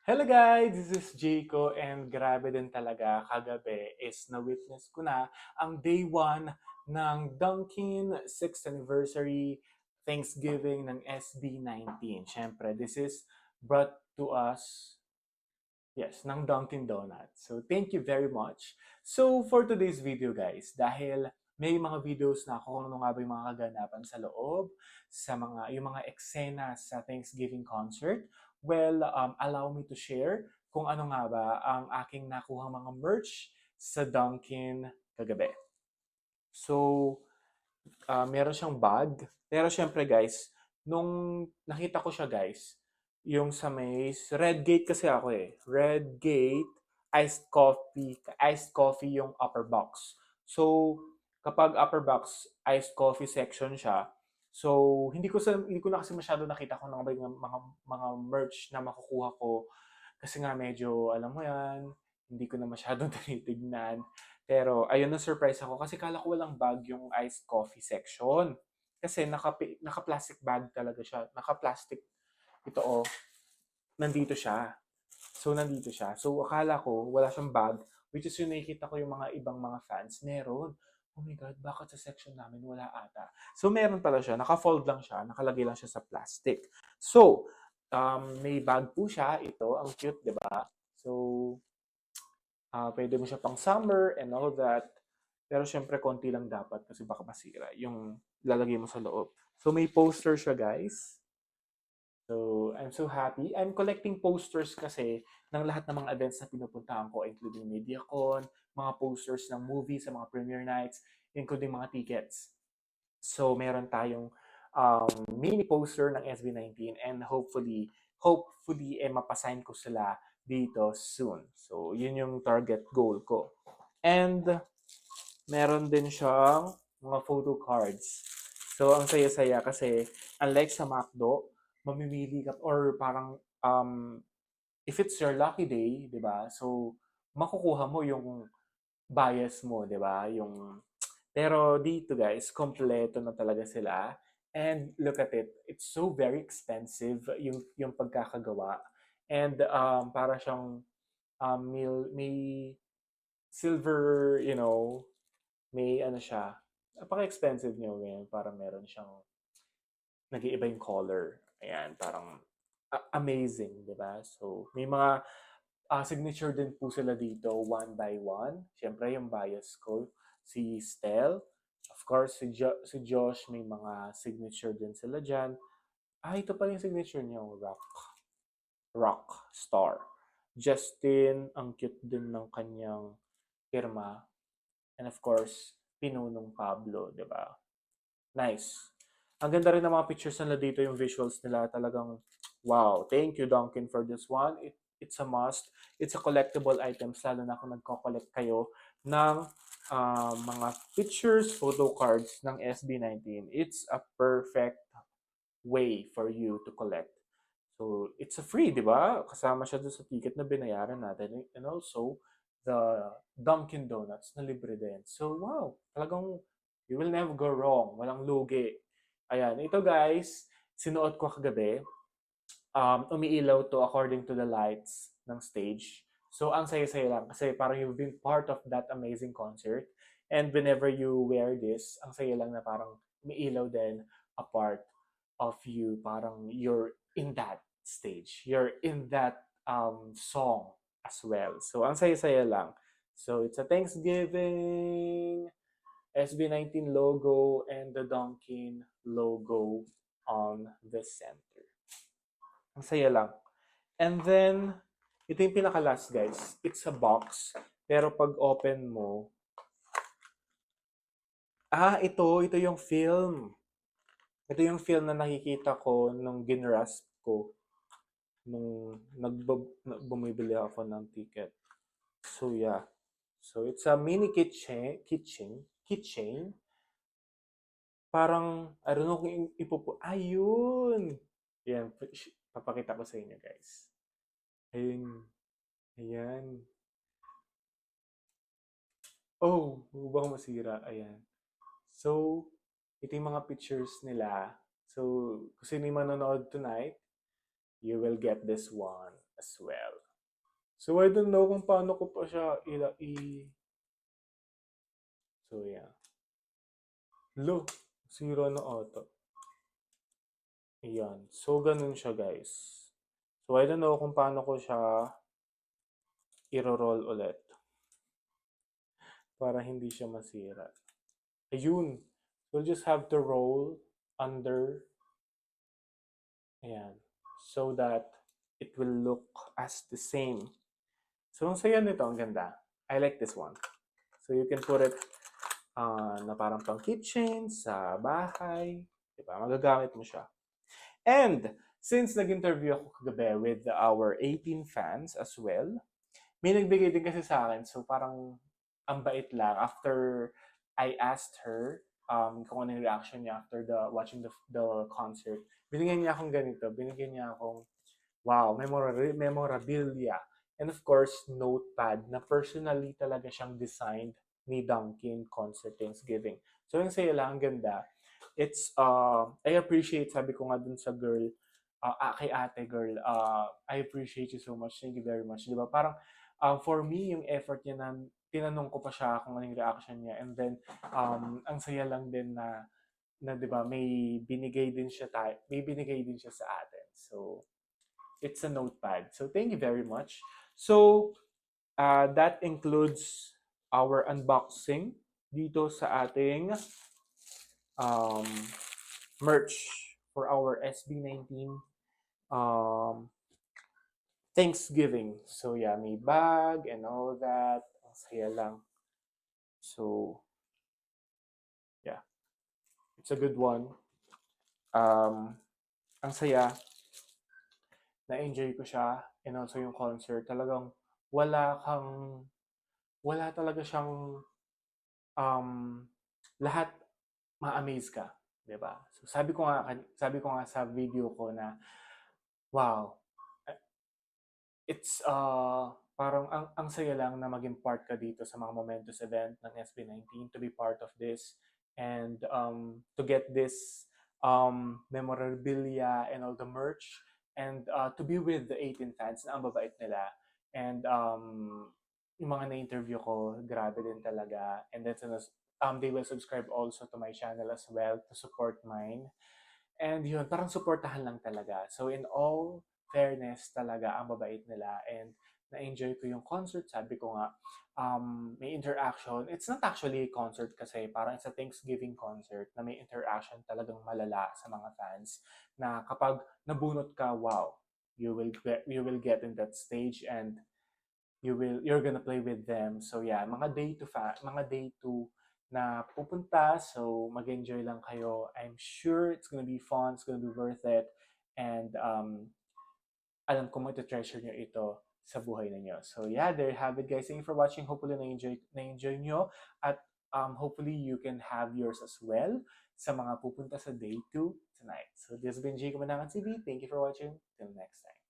Hello guys, this is Jayco and grabe din talaga kagabi is na-witness ko na ang day 1 ng Dunkin' 6th anniversary Thanksgiving ng SB19. Siyempre, this is brought to us, yes, ng Dunkin' Donuts. So, thank you very much. So, for today's video guys, dahil may mga videos na ako kung ano nga ba yung mga kaganapan sa loob, yung mga eksena sa Thanksgiving concert, well, allow me to share kung ano nga ba ang aking nakuha mga merch sa Dunkin' kagabi. So, meron siyang bag. Pero syempre guys, nung nakita ko siya guys, yung sa may Red Gate kasi ako eh. Red Gate, iced coffee yung upper box. So, kapag upper box, iced coffee section siya, so hindi ko na kasi masyado nakita kung ano ba yung mga merch na makukuha ko kasi nga medyo alam mo yan, hindi ko na masyadong tinitignan. Pero ayun, na-surprise ako kasi kala ko walang bag yung iced coffee section. Kasi naka-plastic bag talaga siya. Naka-plastic ito oh, nandito siya. So nandito siya. So akala ko wala siyang bag, which is yung nakikita ko yung mga ibang mga fans, meron. Oh my God, bakit sa section namin wala ata? So meron pala siya, naka-fold lang siya, nakalagay lang siya sa plastic. So, may bag po siya, ito, ang cute, di ba? So, pwede mo siya pang summer and all that. Pero syempre, konti lang dapat kasi baka masira yung lalagay mo sa loob. So, may poster siya, guys. So, I'm so happy. I'm collecting posters kasi ng lahat ng mga events na pinupuntahan ko, including MediaCon, mga posters ng movies sa mga premiere nights, including mga tickets. So, meron tayong mini poster ng SB19 and hopefully, mapasign ko sila dito soon. So, yun yung target goal ko. And, meron din siyang mga photo cards. So, ang saya-saya kasi unlike sa McDo, mamimili ka or parang if it's your lucky day, 'di ba? So, makukuha mo yung bias mo, 'di ba? Pero dito guys, kompleto na talaga sila. And look at it. It's so very expensive yung pagkakagawa. And para siyang may silver, may ano siya, napaka-expensive niyo ngayon para meron siyang nag-iiba yung color. Ayan, parang amazing, di ba? So, may mga signature din po sila dito, one by one. Siyempre, yung bias ko, si Stel. Of course, si Josh, may mga signature din sila dyan. Ito pa yung signature niya, Rock Star. Justin, ang cute din ng kanyang firma. And of course, Pinunong Pablo, di ba? Nice. Ang ganda rin ng mga pictures nila dito, yung visuals nila. Talagang, wow. Thank you, Duncan, for this one. It's a must. It's a collectible items, lalo na kung nagko-collect kayo ng mga pictures, photo cards ng SB19. It's a perfect way for you to collect. So, it's a free, di ba? Kasama siya dun sa ticket na binayaran natin. And also, the Dunkin' Donuts na libre din. So, wow. Talagang, you will never go wrong. Walang lugi. Ayan. Ito guys, sinuot ko kagabi. Umiilaw to according to the lights ng stage. So, ang saya-saya lang kasi parang you've been part of that amazing concert. And whenever you wear this, ang saya lang na parang umiilaw din a part of you. Parang you're in that stage. You're in that song as well. So, ang saya-saya lang. So, it's a Thanksgiving SB19 logo and the Dunkin' logo on the center. Ang saya lang. And then, ito yung pinaka-last, guys. It's a box. Pero pag open mo, ito yung film. Ito yung film na nakikita ko nung ginrasp ko nung bumibili ako ng ticket. So, yeah. So, it's a mini keychain. Parang, I don't know kung ayun! Yan, papakita ko sa inyo, guys. Ayun. Ayan. Oh, baka masira. Ayan. So, ito yung mga pictures nila. So, kung sino yung manonood tonight, you will get this one. as well. So I don't know kung paano ko pa siya So yeah. Lo, zero na ata. Ayan. So ganun siya guys. So I don't know kung paano ko siya i-roll ulit para hindi siya masira. Ayun. We'll just have to roll under. Ayan. So that it will look as the same. So ang saya nito, ang ganda. I like this one. So you can put it na parang pang kitchen, sa bahay. Diba? Magagamit mo siya. And since nag-interview ako kagabi with our 18 fans as well, may nagbigay din kasi sa akin. So parang ang bait lang. After I asked her kung ano yung reaction niya after watching the concert, binigyan niya akong ganito. Binigyan niya akong, wow, memorabilia. And of course, notepad na personally talaga siyang designed ni Dunkin Concert Thanksgiving. So yung sa'yo lang, ang ganda. It's, I appreciate, sabi ko nga dun sa girl, kay ate girl, I appreciate you so much. Thank you very much. Di ba? Parang, for me, yung effort niya na tinanong ko pa siya kung anong reaction niya. And then, ang saya lang din na 'di ba may binigay din siya may binigay din siya sa atin. So it's a notepad. So thank you very much. So that includes our unboxing dito sa ating um, merch for our SB19 um, Thanksgiving. So yeah, may bag and all that. Ang saya lang. So yeah, it's a good one. Ang saya, na-enjoy ko siya, and also yung concert. Talagang wala kang, wala talaga siyang, um, lahat ma-amaze ka, 'di ba? So sabi ko nga sa video ko na, wow, it's parang ang saya lang na maging part ka dito sa mga momentous event ng SB19, to be part of this and to get this memorabilia and all the merch and to be with the 18 fans na ang babait nila and yung mga na-interview ko, grabe din talaga. And then they will subscribe also to my channel as well to support mine. And yun, parang supportahan lang talaga. So in all fairness talaga, ang babait nila. And na-enjoy ko yung concert. Sabi ko nga, may interaction. It's not actually a concert kasi parang it's a Thanksgiving concert na may interaction talagang malala sa mga fans na kapag nabunot ka, wow, you will get in that stage and you're gonna play with them. So yeah, mga day to na pupunta. So mag-enjoy lang kayo. I'm sure it's gonna be fun. It's gonna be worth it. And alam ko treasure nyo ito sa buhay ninyo. So yeah, there you have it guys. Thank you for watching. Hopefully na-enjoy nyo. At hopefully you can have yours as well sa mga pupunta sa day 2 tonight. So this has been Jay Kumanangan TV. Thank you for watching. Till next time.